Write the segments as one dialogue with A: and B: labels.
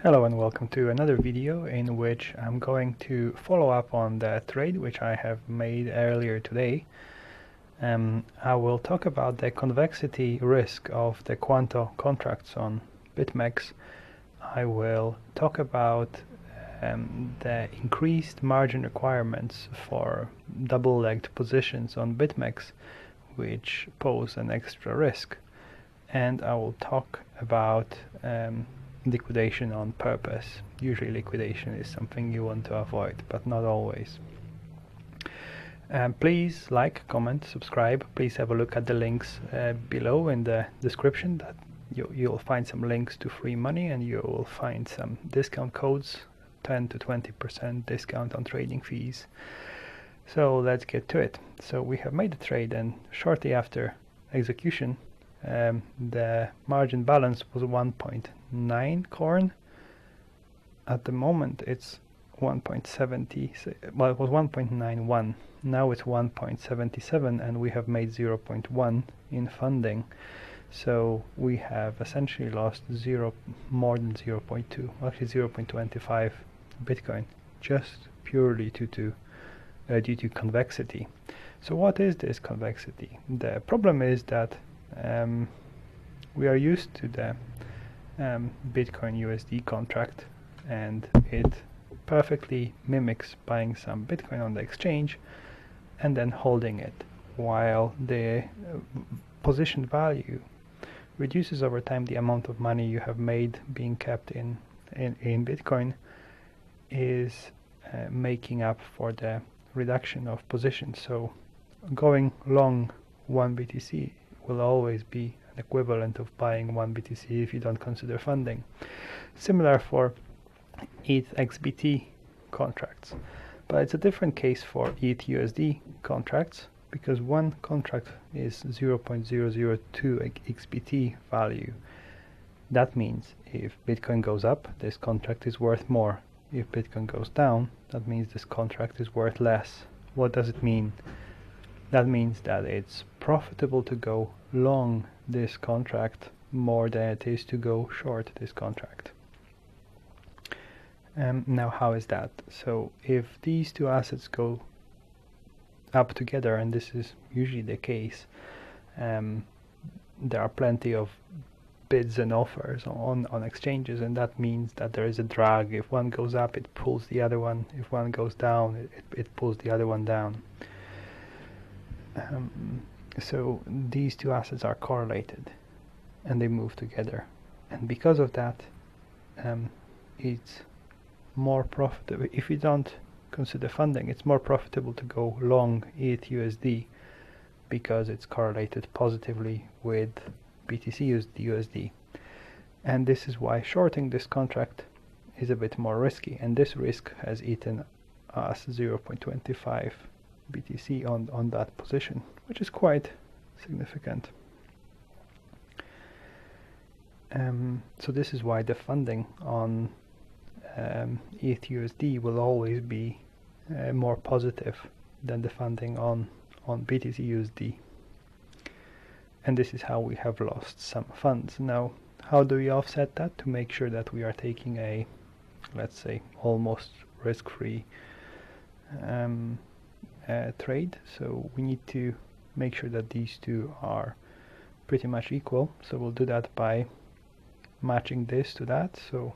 A: Hello and welcome to another video in which I'm going to follow up on the trade which I have made earlier today. I will talk about the convexity risk of the quanto contracts on BitMEX. I will talk about the increased margin requirements for double-legged positions on BitMEX, which pose an extra risk. And I will talk about liquidation on purpose. Usually liquidation is something you want to avoid, but not always. Please like, comment, subscribe. Please have a look at the links below in the description. That you'll find some links to free money, and you will find some discount codes, 10 to 20% discount on trading fees. So let's get to it. So we have made the trade, and shortly after execution the margin balance was 1.9 corn. At the moment it's 1.70, well, it was 1.91. Now it's 1.77, and we have made 0.1 in funding. So we have essentially lost more than 0.2, actually 0.25 Bitcoin, just purely due to convexity. So what is this convexity? The problem is that we are used to the Bitcoin USD contract, and it perfectly mimics buying some Bitcoin on the exchange and then holding it, while the position value reduces over time. The amount of money you have made being kept in Bitcoin is making up for the reduction of positions. So going long 1 BTC will always be an equivalent of buying 1 BTC if you don't consider funding. Similar for ETH XBT contracts, but it's a different case for ETH USD contracts, because one contract is 0.002 XBT value. That means if Bitcoin goes up, this contract is worth more. If Bitcoin goes down, that means this contract is worth less. What does it mean? That means that it's profitable to go long this contract more than it is to go short this contract. Now, how is that? So if these two assets go up together, and this is usually the case, there are plenty of bids and offers on exchanges, and that means that there is a drag. If one goes up, it pulls the other one. If one goes down, it pulls the other one down. So these two assets are correlated and they move together, and because of that it's more profitable. If you don't consider funding, it's more profitable to go long ETH USD because it's correlated positively with BTC USD, and this is why shorting this contract is a bit more risky, and this risk has eaten us 0.25 BTC on that position, which is quite significant. So this is why the funding on ETH USD will always be more positive than the funding on BTC USD, and this is how we have lost some funds. Now, how do we offset that to make sure that we are taking a, let's say, almost risk-free trade? So we need to make sure that these two are pretty much equal. So we'll do that by matching this to that. So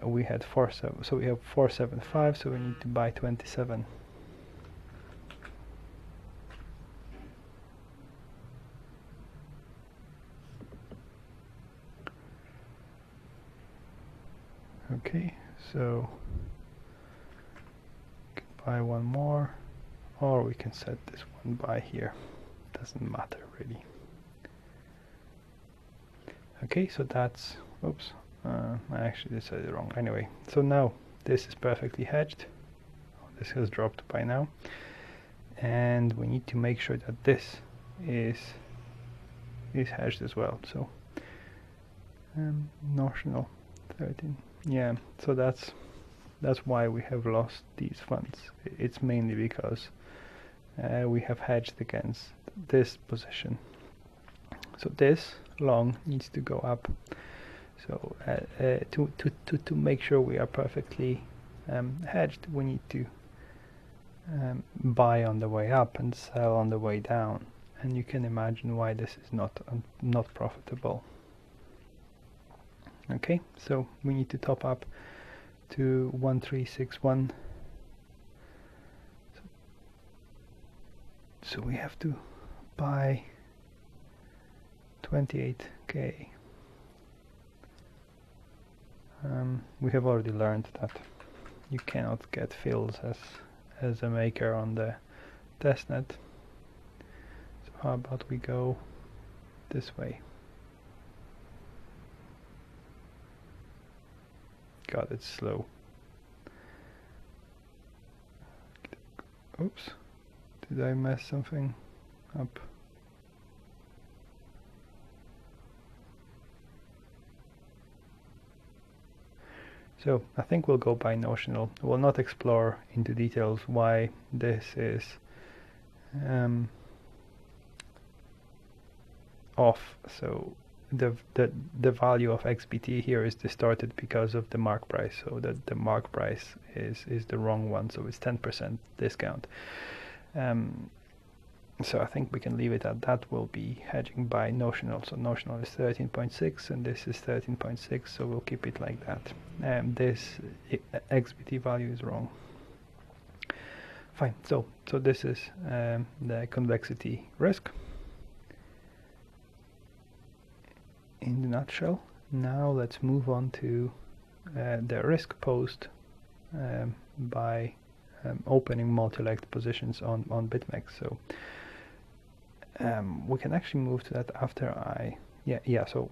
A: we had 4.7, so we have 4.75, so we need to buy 27. Okay, so buy one more, or we can set this one by here. Doesn't matter really. Okay, so that's, oops, I actually decided wrong. Anyway, so now this is perfectly hedged. This has dropped by now, and we need to make sure that this is hedged as well. So notional 13. Yeah, so that's why we have lost these funds. It's mainly because we have hedged against this position. So this long needs to go up So to make sure we are perfectly hedged, we need to buy on the way up and sell on the way down, and you can imagine why this is not profitable. Okay, so we need to top up to 1361. So we have to buy 28k. We have already learned that you cannot get fills as a maker on the testnet. So how about we go this way? God, it's slow. Oops, did I mess something up? So I think we'll go by notional. We'll not explore into details why this is off. So the value of XBT here is distorted because of the mark price. So that the mark price is the wrong one. So it's 10% discount. So I think we can leave it at that. We'll be hedging by notional. So notional is 13.6 and this is 13.6, so we'll keep it like that. This XBT value is wrong. Fine, so this is the convexity risk in the nutshell. Now let's move on to the risk posed by opening multi-legged positions on BitMEX. So we can actually move to that after I so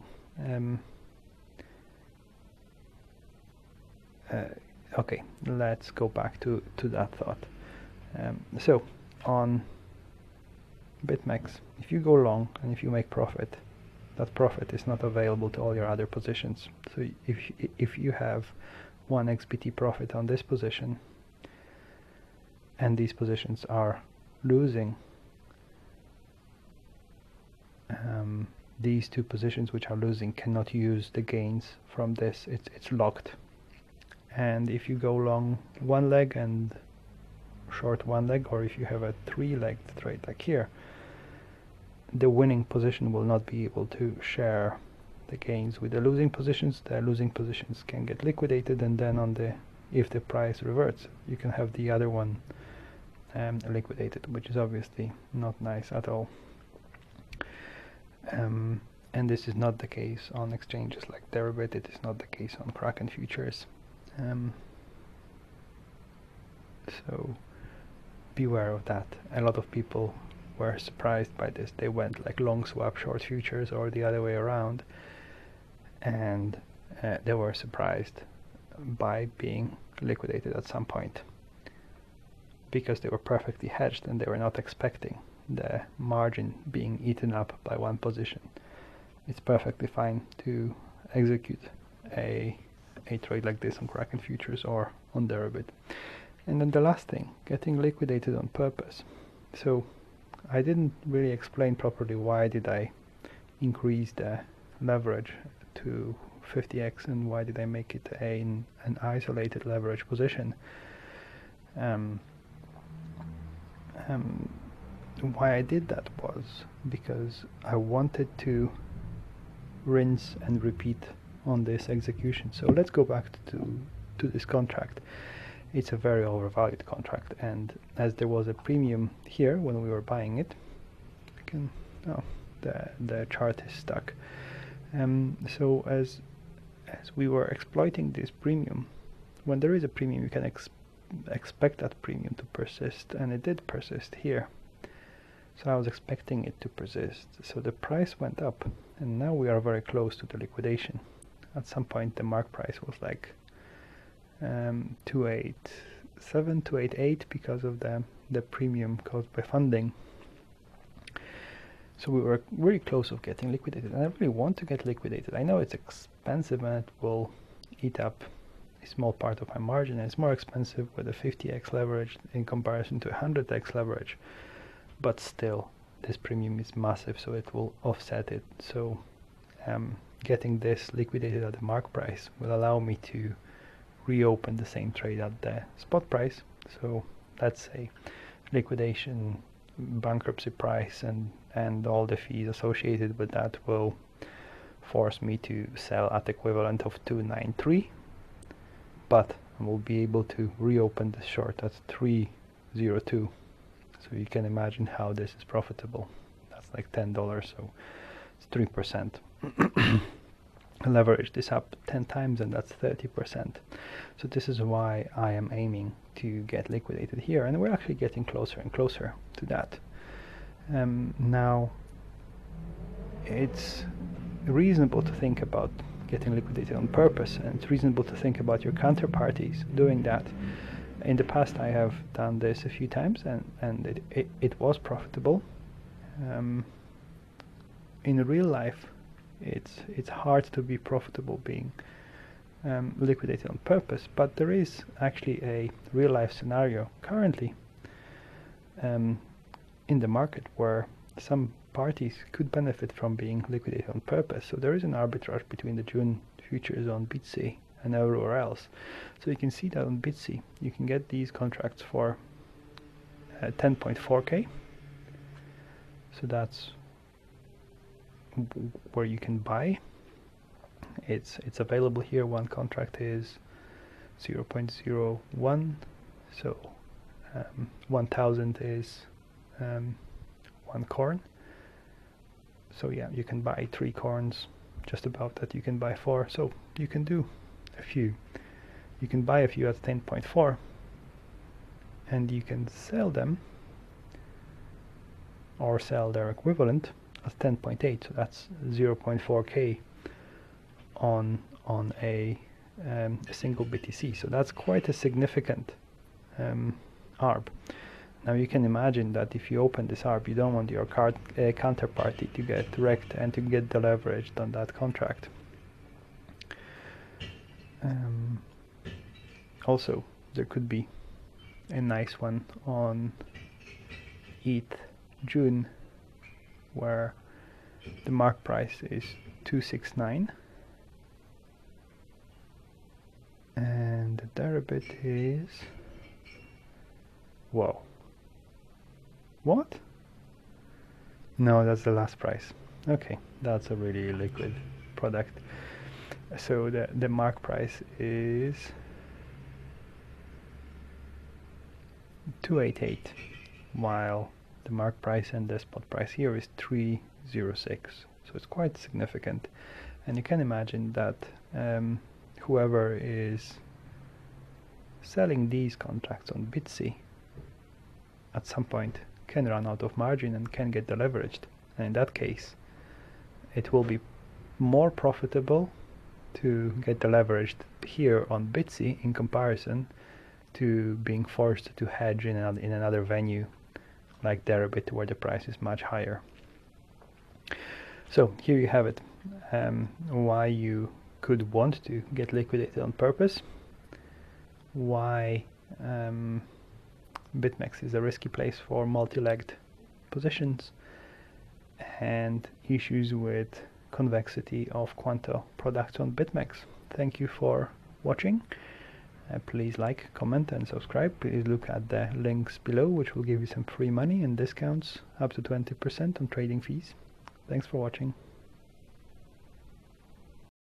A: okay, let's go back to that thought. So on BitMEX, if you go long and if you make profit, that profit is not available to all your other positions. So if you have 1 XBT profit on this position and these positions are losing, these two positions which are losing cannot use the gains from this. It's locked. And if you go long one leg and short one leg, or if you have a 3-legged trade like here, the winning position will not be able to share the gains with the losing positions. The losing positions can get liquidated, and then if the price reverts, you can have the other one liquidated, which is obviously not nice at all. And this is not the case on exchanges like Deribit. It is not the case on Kraken futures. So beware of that. A lot of people were surprised by this. They went like long swap short futures or the other way around, and they were surprised by being liquidated at some point because they were perfectly hedged and they were not expecting the margin being eaten up by one position. It's perfectly fine to execute a trade like this on Kraken futures or on Deribit. And then the last thing, getting liquidated on purpose. So I didn't really explain properly why did I increase the leverage to 50x and why did I make it an isolated leverage position. Why I did that was because I wanted to rinse and repeat on this execution. So let's go back to this contract. It's a very overvalued contract, and as there was a premium here when we were buying it, the chart is stuck. So as we were exploiting this premium, when there is a premium, you can expect that premium to persist, and it did persist here. So I was expecting it to persist. So the price went up, and now we are very close to the liquidation. At some point the mark price was like 287, 288 because of the premium caused by funding. So we were really close of getting liquidated, and I really want to get liquidated. I know it's expensive and it will eat up a small part of my margin, and it's more expensive with a 50x leverage in comparison to a 100x leverage, but still this premium is massive, so it will offset it. So getting this liquidated at the mark price will allow me to reopen the same trade at the spot price. So let's say liquidation, bankruptcy price, and all the fees associated with that will force me to sell at equivalent of 293, but I will be able to reopen the short at 302. So you can imagine how this is profitable. That's like $10, so it's 3%. Leverage this up 10 times and that's 30%. So this is why I am aiming to get liquidated here, and we're actually getting closer and closer to that. Now it's reasonable to think about getting liquidated on purpose, and it's reasonable to think about your counterparties doing that. In the past I have done this a few times, and it was profitable. In real life it's hard to be profitable being liquidated on purpose, but there is actually a real life scenario currently in the market where some parties could benefit from being liquidated on purpose. So there is an arbitrage between the June futures on BitC and everywhere else. So you can see that on BitC you can get these contracts for 10.4k. So that's where you can buy. It's available here. One contract is 0.01, so 1000 is 1 corn. So yeah, you can buy 3 corns, just about that. You can buy 4, so you can do a few. You can buy a few at 10.4 and you can sell them or sell their equivalent at 10.8, so that's 0.4k on a single BTC. So that's quite a significant ARB. Now you can imagine that if you open this ARB, you don't want your counterparty to get wrecked and to get deleveraged on that contract. Also, there could be a nice one on ETH June, where the mark price is 269 and the Deribit is, whoa, what? No, that's the last price. Okay, that's a really liquid product. So the mark price is 288, while the mark price and the spot price here is 306. So it's quite significant, and you can imagine that whoever is selling these contracts on BitC at some point can run out of margin and can get deleveraged, and in that case it will be more profitable to get deleveraged here on BitC in comparison to being forced to hedge in another venue like Deribit, where the price is much higher. So here you have it, why you could want to get liquidated on purpose, why BitMEX is a risky place for multi-legged positions, and issues with convexity of quanto products on BitMEX. Thank you for watching. Please like, comment and subscribe. Please look at the links below, which will give you some free money and discounts up to 20% on trading fees. Thanks for watching.